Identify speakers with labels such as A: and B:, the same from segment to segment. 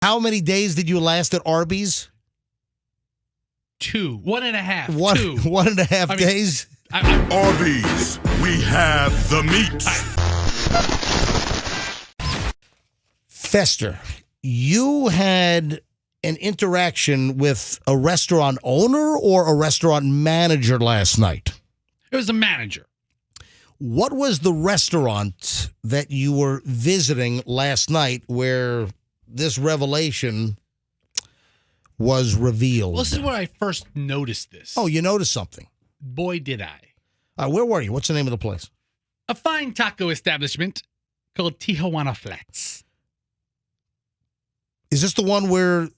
A: How many days did you last at Arby's?
B: 2, 1.5, 2.
A: 1.5 days?
C: Arby's, we have the meat.
A: Fester, you had an interaction with a restaurant owner or a restaurant manager last night?
B: It was a manager.
A: What was the restaurant that you were visiting last night where this revelation was revealed?
B: Well, this is where I first noticed this.
A: Oh, you noticed something.
B: Boy, did I.
A: Where were you? What's the name of the place?
B: A fine taco establishment called Tijuana Flats.
A: Is this the one where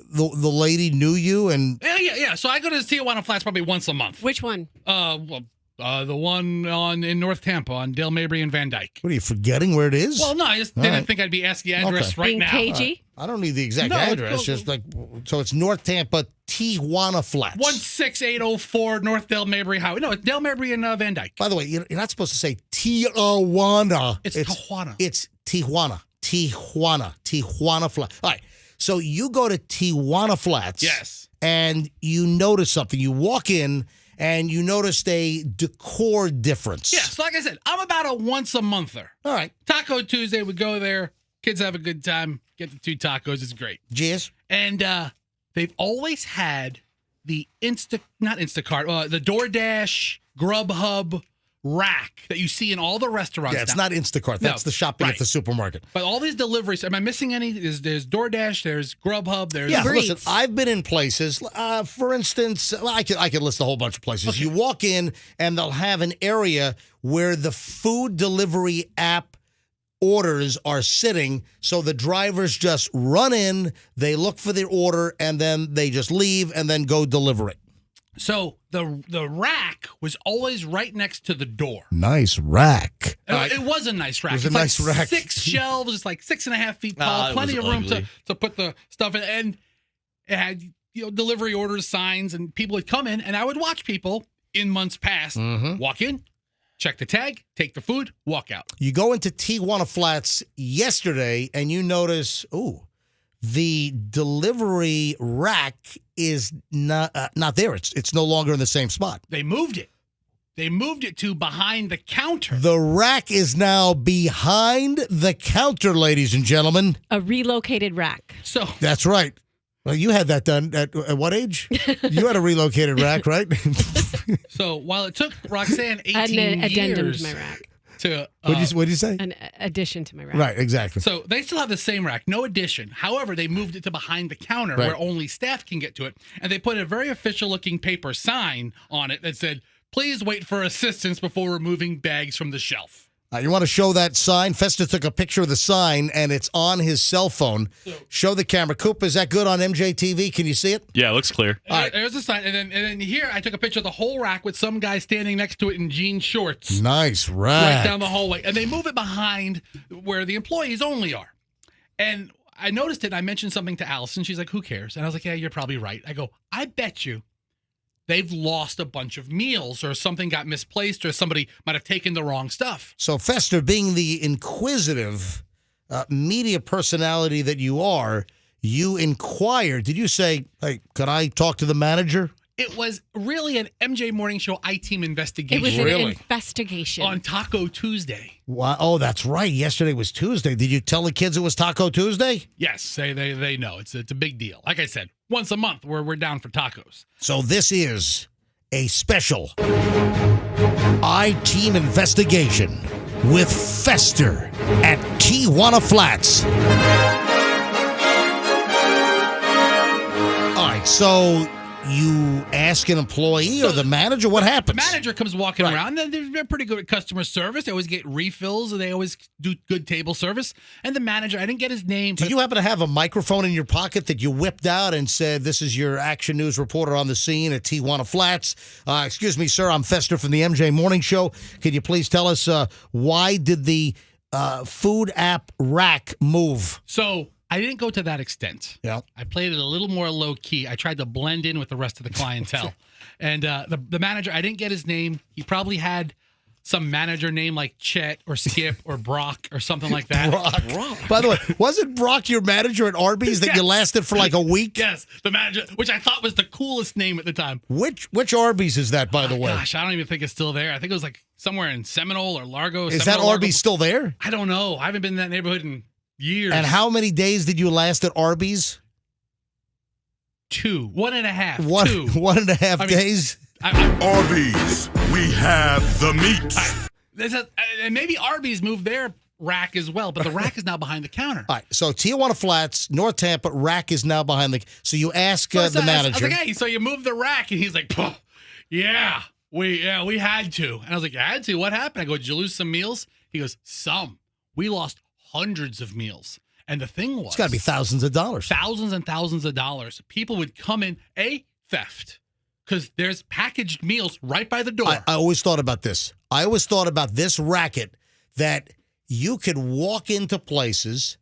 A: the lady knew you and...
B: Yeah. So I go to Tijuana Flats probably once a month.
D: Which one?
B: The one in North Tampa on Dale Mabry and Van Dyke.
A: What, are you forgetting where it is?
B: Well, no, I just didn't think I'd be asking the address right
D: Being
B: now.
D: cagey?
A: I don't need the exact address. Just like, so it's North Tampa, Tijuana Flats.
B: 16804 North Dale Mabry Highway. No, it's Dale Mabry and Van Dyke.
A: By the way, you're not supposed to say Tijuana.
B: It's Tijuana.
A: It's Tijuana. Tijuana Flats. All right. So you go to Tijuana Flats.
B: Yes.
A: And you notice something. You walk in and you noticed a decor difference.
B: Yeah, so like I said, I'm about a once-a-monther.
A: All right.
B: Taco Tuesday, we go there. Kids have a good time. Get the 2 tacos. It's great.
A: Cheers.
B: And they've always had the the DoorDash, Grubhub rack that you see in all the restaurants.
A: Yeah, it's
B: now.
A: not Instacart. That's the shopping at the supermarket.
B: But all these deliveries, am I missing any? There's DoorDash, there's Grubhub, there's...
A: Yeah, listen, I've been in places, for instance, I could list a whole bunch of places. Okay. You walk in and they'll have an area where the food delivery app orders are sitting, so the drivers just run in, they look for their order, and then they just leave and then go deliver it.
B: So the rack was always right next to the door.
A: Nice rack.
B: It was a nice rack.
A: It was
B: it's
A: a nice rack.
B: 6 shelves. It's like 6.5 feet tall. Plenty of room to put the stuff in. And it had delivery orders, signs, and people would come in, and I would watch people in months past walk in, check the tag, take the food, walk out. You
A: go into Tijuana Flats yesterday, and you notice, the delivery rack is not there. It's no longer in the same spot.
B: They moved it. They moved it to behind the counter.
A: The rack is now behind the counter, ladies and gentlemen.
D: A relocated rack.
B: So
A: that's right. Well, you had that done at what age? You had a relocated rack, right?
B: So while it took Roxanne 18
D: an addendum
B: years
D: to my rack.
A: What'd you say?
D: An addition to my rack.
A: Right, exactly.
B: So they still have the same rack, no addition. However, they moved it to behind the counter where only staff can get to it. And they put a very official-looking paper sign on it that said, "Please wait for assistance before removing bags from the shelf."
A: You want to show that sign? Festa took a picture of the sign, and it's on his cell phone. Show the camera. Coop, is that good on MJTV? Can you see it?
E: Yeah, it looks clear.
B: All right. There's the sign. And then here, I took a picture of the whole rack with some guy standing next to it in jean shorts.
A: Nice rack.
B: Right down the hallway. And they move it behind where the employees only are. And I noticed it. I mentioned something to Allison. She's like, who cares? And I was like, yeah, you're probably right. I go, I bet you they've lost a bunch of meals or something got misplaced or somebody might have taken the wrong stuff.
A: So, Fester, being the inquisitive media personality that you are, you inquired. Did you say, hey, could I talk to the manager?
B: It was really an MJ Morning Show I-Team investigation.
D: It was an investigation.
B: On Taco Tuesday.
A: Wow. Oh, that's right. Yesterday was Tuesday. Did you tell the kids it was Taco Tuesday?
B: Yes, they know. It's a big deal. Like I said, once a month we're down for tacos.
A: So this is a special I-Team investigation with Fester at Tijuana Flats. All right, so you ask an employee or the manager what happens?
B: The manager comes walking around. They're pretty good at customer service. They always get refills. And they always do good table service. And the manager, I didn't get his name.
A: Did you happen to have a microphone in your pocket that you whipped out and said, this is your Action News reporter on the scene at Tijuana Flats? Excuse me, sir, I'm Fester from the MJ Morning Show. Can you please tell us why did the food app rack move?
B: So I didn't go to that extent.
A: Yeah.
B: I played it a little more low key. I tried to blend in with the rest of the clientele. And the manager, I didn't get his name. He probably had some manager name like Chet or Skip or Brock or something like that.
A: Brock. By the way, wasn't Brock your manager at Arby's that you lasted for like a week?
B: Yes, the manager, which I thought was the coolest name at the time.
A: Which Arby's is that, by the way?
B: Gosh, I don't even think it's still there. I think it was like somewhere in Seminole or Largo.
A: Is
B: Seminole,
A: that Arby's
B: Largo.
A: still there?
B: I don't know. I haven't been in that neighborhood in years.
A: And how many days did you last at Arby's?
B: 2, 1.5. 2.
A: 1.5 days?
C: Arby's, we have the meat.
B: And maybe Arby's moved their rack as well, but the rack is now behind the counter.
A: All right, so Tijuana Flats, North Tampa, rack is now behind the... So you ask the manager...
B: I was like, hey, so you moved the rack? And he's like, yeah, we had to. And I was like, you had to? What happened? I go, did you lose some meals? He goes, some. We lost hundreds of meals. And the thing was...
A: It's got to be thousands of dollars.
B: Thousands and thousands of dollars. People would come in, theft. Because there's packaged meals right by the door.
A: I always thought about this. I always thought about this racket that you could walk into places,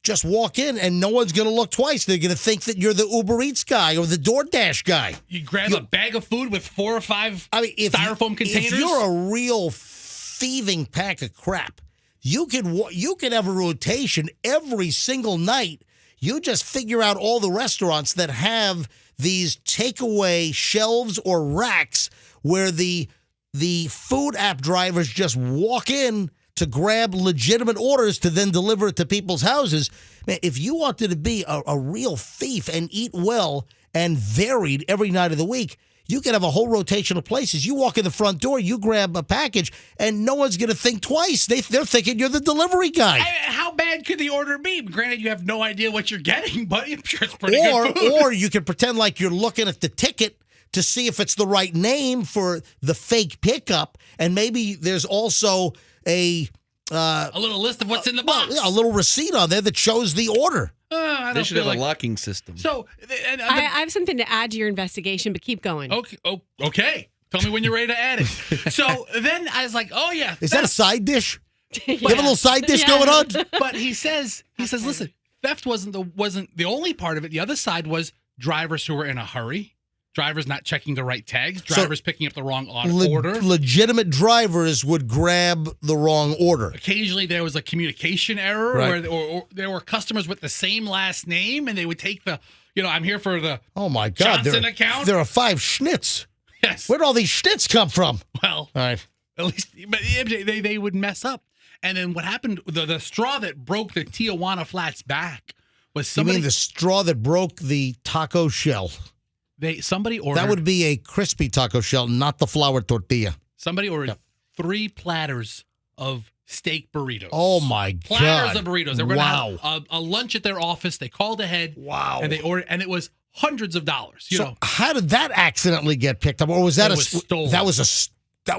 A: just walk in, and no one's going to look twice. They're going to think that you're the Uber Eats guy or the DoorDash guy.
B: You grab a bag of food with 4 or 5 styrofoam containers.
A: If you're a real thieving pack of crap, you can have a rotation every single night. You just figure out all the restaurants that have these takeaway shelves or racks where the food app drivers just walk in to grab legitimate orders to then deliver it to people's houses. Man, if you wanted to be a real thief and eat well and varied every night of the week, you could have a whole rotation of places. You walk in the front door, you grab a package, and no one's going to think twice. They're thinking you're the delivery guy.
B: How bad could the order be? Granted, you have no idea what you're getting, but I'm sure it's pretty good food.
A: Or you could pretend like you're looking at the ticket to see if it's the right name for the fake pickup, and maybe there's also a
B: little list of what's in the box.
A: A little receipt on there that shows the order.
E: They should have a locking system.
B: So,
D: I have something to add to your investigation, but keep going.
B: Okay. Tell me when you're ready to add it. So then I was like, oh yeah.
A: Is that a side dish?
D: Yeah.
A: You have a little side dish going on?
B: But he says, listen, theft wasn't the only part of it. The other side was drivers who were in a hurry. Drivers not checking the right tags. Drivers picking up the wrong order.
A: Legitimate drivers would grab the wrong order.
B: Occasionally there was a communication error,
A: right,
B: or there were customers with the same last name, and they would take the, I'm here for the
A: Johnson
B: account.
A: There are 5 schnitz.
B: Yes.
A: Where'd all these schnitz come from?
B: Well,
A: all right.
B: At least, but they would mess up. And then what happened? The straw that broke the Tijuana Flats back was somebody.
A: You mean the straw that broke the taco shell?
B: Somebody ordered.
A: That would be a crispy taco shell, not the flour tortilla.
B: Somebody ordered 3 platters of steak burritos.
A: Oh my God!
B: Platters of burritos. They were going to have a lunch at their office. They called ahead.
A: Wow!
B: And they ordered, and it was hundreds of dollars.
A: So how did that accidentally get picked up, or was that
B: stolen?
A: That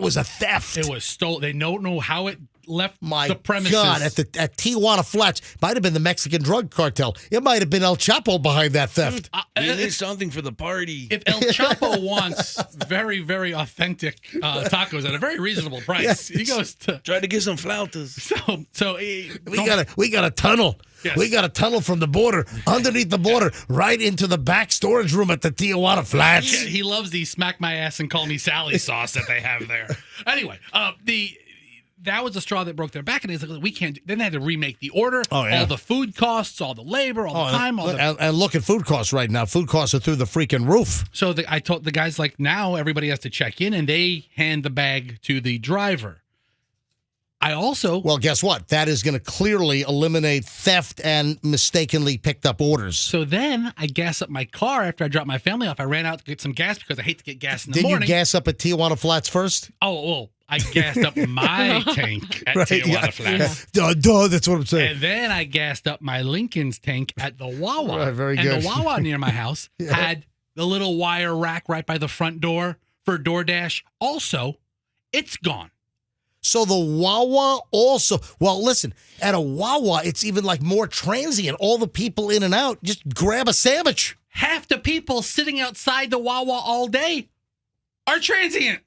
A: was a theft.
B: It was stolen. They don't know how it left the premises.
A: God, at Tijuana Flats, might have been the Mexican drug cartel. It might have been El Chapo behind that theft.
E: You need something for the party.
B: If El Chapo wants very, very authentic tacos at a very reasonable price, he goes to
E: try to get some flautas.
B: So
A: we got a tunnel.
B: Yes.
A: We got a tunnel from the border, underneath the border, right into the back storage room at the Tijuana Flats.
B: He loves the smack my ass and call me Sally sauce that they have there. Anyway, that was the straw that broke their back, and it's like, we can't. Then they had to remake the order.
A: Oh, yeah.
B: All the food costs, all the labor, all the time.
A: And look at food costs right now. Food costs are through the freaking roof.
B: So I told the guys, like, now everybody has to check in, and they hand the bag to the driver. Well,
A: guess what? That is going to clearly eliminate theft and mistakenly picked up orders.
B: So then I gas up my car after I dropped my family off. I ran out to get some gas because I hate to get gas in the morning.
A: Did you gas up at Tijuana Flats first?
B: Oh, well, I gassed up my tank at Tijuana Flats.
A: Duh, that's what I'm saying.
B: And then I gassed up my Lincoln's tank at the Wawa.
A: Right, very
B: and
A: good.
B: The Wawa near my house had the little wire rack right by the front door for DoorDash. Also, it's gone.
A: So the Wawa also, well, listen, at a Wawa, it's even like more transient. All the people in and out, just grab a sandwich.
B: Half the people sitting outside the Wawa all day are transient.